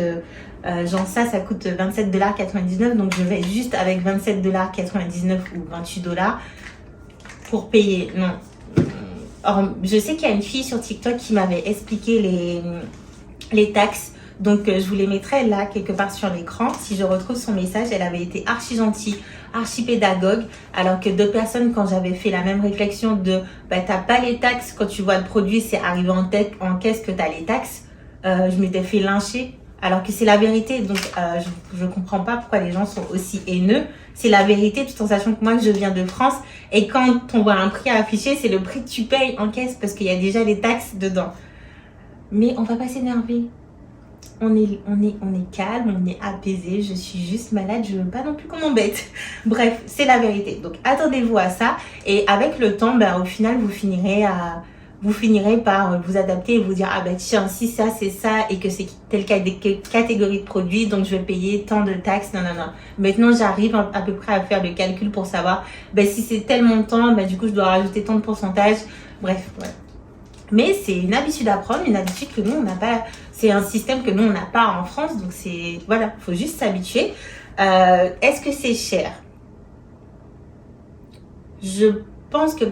ça coûte 27,99$, donc je vais juste avec 27,99$ ou 28$ pour payer. Non. Or, je sais qu'il y a une fille sur TikTok qui m'avait expliqué les taxes. Donc, je vous les mettrai là, quelque part sur l'écran. Si je retrouve son message, elle avait été archi gentille, archi pédagogue. Alors que d'autres personnes, quand j'avais fait la même réflexion de t'as pas les taxes, quand tu vois le produit, c'est arrivé en caisse que t'as les taxes, je m'étais fait lyncher. Alors que c'est la vérité. Donc, je comprends pas pourquoi les gens sont aussi haineux. C'est la vérité, tout en sachant que moi, je viens de France. Et quand on voit un prix affiché, c'est le prix que tu payes en caisse parce qu'il y a déjà les taxes dedans. Mais on va pas s'énerver. On est calme, on est apaisé. Je suis juste malade, je veux pas non plus qu'on m'embête. Bref, c'est la vérité. Donc, attendez-vous à ça. Et avec le temps, au final, vous finirez par vous adapter et vous dire tiens, si ça c'est ça et que c'est telle catégorie de produits, donc je vais payer tant de taxes. Non. Maintenant j'arrive à peu près à faire le calcul pour savoir si c'est tel montant, du coup je dois rajouter tant de pourcentage. Bref, ouais. Mais c'est une habitude à prendre, une habitude que nous on n'a pas. C'est un système que nous on n'a pas en France, donc c'est voilà, faut juste s'habituer. Est-ce que c'est cher? Je pense que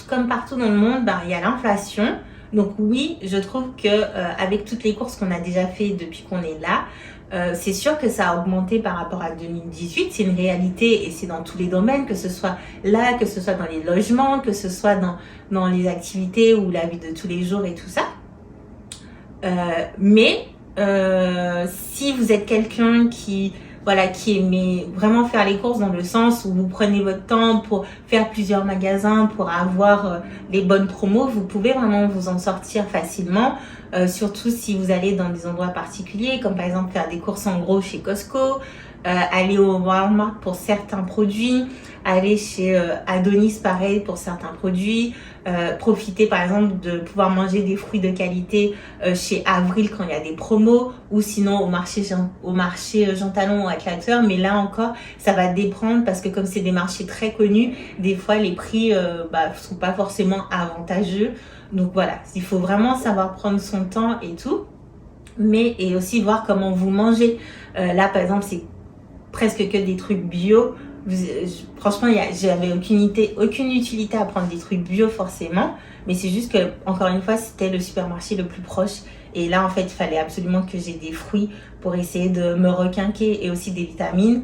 comme partout dans le monde, il y a l'inflation. Donc oui, je trouve que avec toutes les courses qu'on a déjà fait depuis qu'on est là, c'est sûr que ça a augmenté par rapport à 2018. C'est une réalité et c'est dans tous les domaines, que ce soit là, que ce soit dans les logements, que ce soit dans les activités ou la vie de tous les jours et tout ça. Mais si vous êtes quelqu'un qui aimait vraiment faire les courses dans le sens où vous prenez votre temps pour faire plusieurs magasins, pour avoir les bonnes promos, vous pouvez vraiment vous en sortir facilement, surtout si vous allez dans des endroits particuliers, comme par exemple faire des courses en gros chez Costco, aller au Walmart pour certains produits, aller chez Adonis pareil pour certains produits, profiter par exemple de pouvoir manger des fruits de qualité chez Avril quand il y a des promos, ou sinon au marché Jean Talon ou à Clacteur. Mais là encore ça va dépendre parce que comme c'est des marchés très connus, des fois les prix sont pas forcément avantageux. Donc voilà, il faut vraiment savoir prendre son temps et tout, et aussi voir comment vous mangez. Là par exemple c'est presque que des trucs bio. Franchement, j'avais aucune utilité à prendre des trucs bio forcément, mais c'est juste que, encore une fois, c'était le supermarché le plus proche. Et là, en fait, il fallait absolument que j'ai des fruits pour essayer de me requinquer et aussi des vitamines.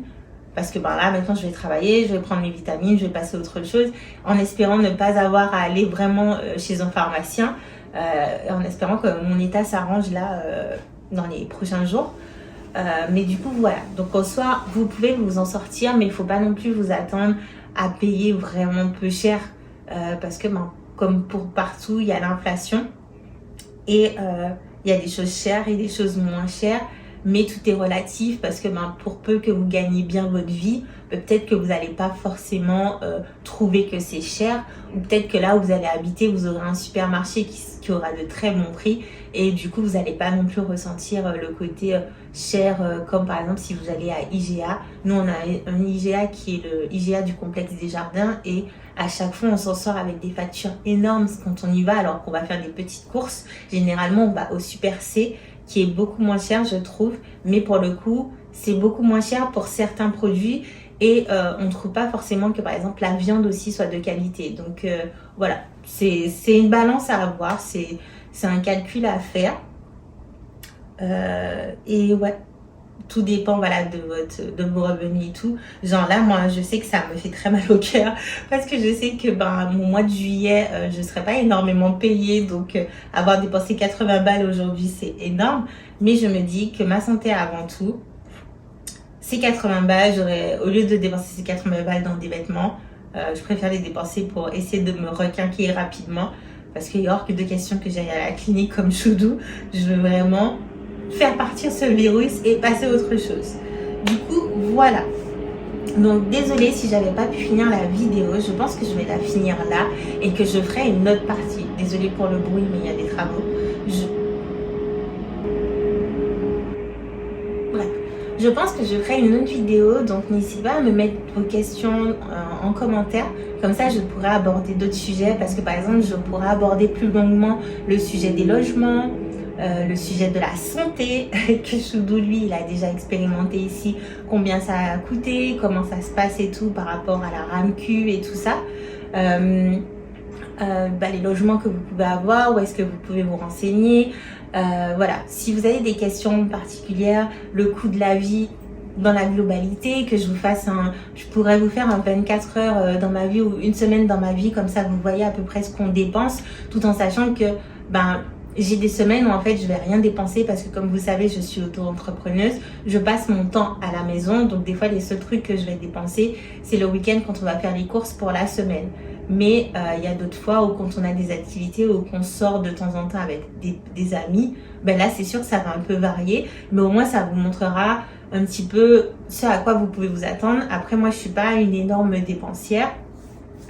Parce que là, maintenant, je vais travailler, je vais prendre mes vitamines, je vais passer à autre chose, en espérant ne pas avoir à aller vraiment chez un pharmacien, en espérant que mon état s'arrange là dans les prochains jours. Mais du coup voilà, donc en soi vous pouvez vous en sortir, mais il faut pas non plus vous attendre à payer vraiment peu cher, parce que comme pour partout il y a l'inflation et il y a des choses chères et des choses moins chères, mais tout est relatif parce que pour peu que vous gagnez bien votre vie, peut-être que vous n'allez pas forcément trouver que c'est cher, ou peut-être que là où vous allez habiter vous aurez un supermarché qui aura de très bons prix et du coup vous n'allez pas non plus ressentir le côté cher, comme par exemple si vous allez à IGA. Nous on a un IGA qui est le IGA du complexe des jardins et à chaque fois on s'en sort avec des factures énormes quand on y va, alors qu'on va faire des petites courses. Généralement on va au Super C qui est beaucoup moins cher je trouve, mais pour le coup c'est beaucoup moins cher pour certains produits et on ne trouve pas forcément que par exemple la viande aussi soit de qualité. Donc voilà, c'est une balance à avoir, c'est un calcul à faire. Et ouais, tout dépend voilà de vos revenus et tout. Genre là moi je sais que ça me fait très mal au cœur parce que je sais que mon mois de juillet je serai pas énormément payée, donc avoir dépensé 80 balles aujourd'hui c'est énorme, mais je me dis que ma santé avant tout. Ces 80 balles, au lieu de dépenser ces 80 balles dans des vêtements, je préfère les dépenser pour essayer de me requinquer rapidement, parce qu'il est hors que de question que j'aille à la clinique comme Choudou. Je veux vraiment faire partir ce virus et passer à autre chose. Du coup, voilà. Donc désolée si j'avais pas pu finir la vidéo, je pense que je vais la finir là et que je ferai une autre partie. Désolée pour le bruit, mais il y a des travaux. Je pense que je ferai une autre vidéo, donc n'hésitez pas à me mettre vos questions en commentaire. Comme ça, je pourrai aborder d'autres sujets, parce que par exemple, je pourrais aborder plus longuement le sujet des logements, le sujet de la santé, que Choudou, lui, il a déjà expérimenté ici, combien ça a coûté, comment ça se passe et tout par rapport à la RAMQ et tout ça. Les logements que vous pouvez avoir, où est-ce que vous pouvez vous renseigner. Voilà, si vous avez des questions particulières, le coût de la vie dans la globalité, que je pourrais vous faire un 24 heures dans ma vie ou une semaine dans ma vie, comme ça vous voyez à peu près ce qu'on dépense, tout en sachant que j'ai des semaines où en fait je vais rien dépenser parce que comme vous savez je suis auto-entrepreneuse, je passe mon temps à la maison, donc des fois les seuls trucs que je vais dépenser c'est le week-end quand on va faire les courses pour la semaine. Mais il y a d'autres fois où quand on a des activités ou qu'on sort de temps en temps avec des amis, là c'est sûr que ça va un peu varier, mais au moins ça vous montrera un petit peu ce à quoi vous pouvez vous attendre. Après moi je suis pas une énorme dépensière,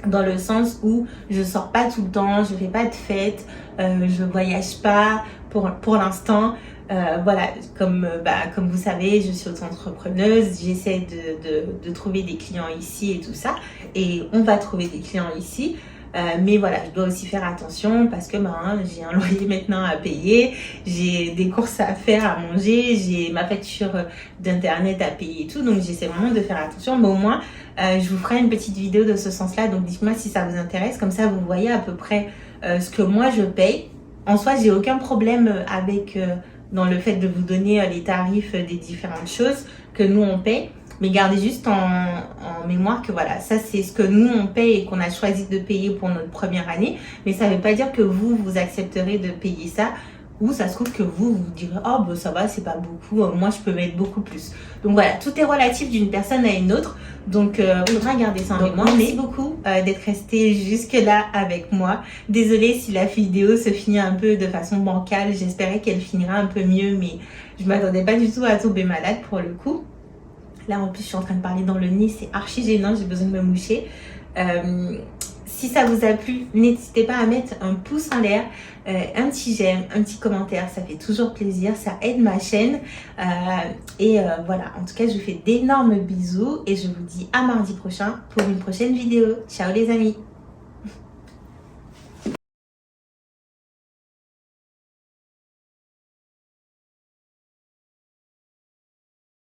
dans le sens où je sors pas tout le temps, je fais pas de fêtes, je voyage pas pour l'instant. Voilà, comme vous savez, je suis auto-entrepreneuse, j'essaie de trouver des clients ici et tout ça, et on va trouver des clients ici. Mais voilà, je dois aussi faire attention parce que j'ai un loyer maintenant à payer, j'ai des courses à faire, à manger, j'ai ma facture d'internet à payer et tout, donc j'essaie vraiment de faire attention. Mais au moins je vous ferai une petite vidéo de ce sens là, donc dites-moi si ça vous intéresse, comme ça vous voyez à peu près ce que moi je paye. En soi j'ai aucun problème avec dans le fait de vous donner les tarifs des différentes choses que nous on paye. Mais gardez juste en mémoire que voilà, ça c'est ce que nous on paye et qu'on a choisi de payer pour notre première année. Mais ça ne veut pas dire que vous accepterez de payer ça. Ou ça se trouve que vous direz « Oh ça va, c'est pas beaucoup, moi je peux mettre beaucoup plus ». Donc voilà, tout est relatif d'une personne à une autre. Donc il faudra garder ça en mémoire. Merci beaucoup d'être resté jusque là avec moi. Désolée si la vidéo se finit un peu de façon bancale. J'espérais qu'elle finira un peu mieux, mais je m'attendais pas du tout à tomber malade pour le coup. Là, en plus, je suis en train de parler dans le nez. C'est archi gênant. J'ai besoin de me moucher. Si ça vous a plu, n'hésitez pas à mettre un pouce en l'air, un petit j'aime, un petit commentaire. Ça fait toujours plaisir. Ça aide ma chaîne. Voilà. En tout cas, je vous fais d'énormes bisous. Et je vous dis à mardi prochain pour une prochaine vidéo. Ciao les amis.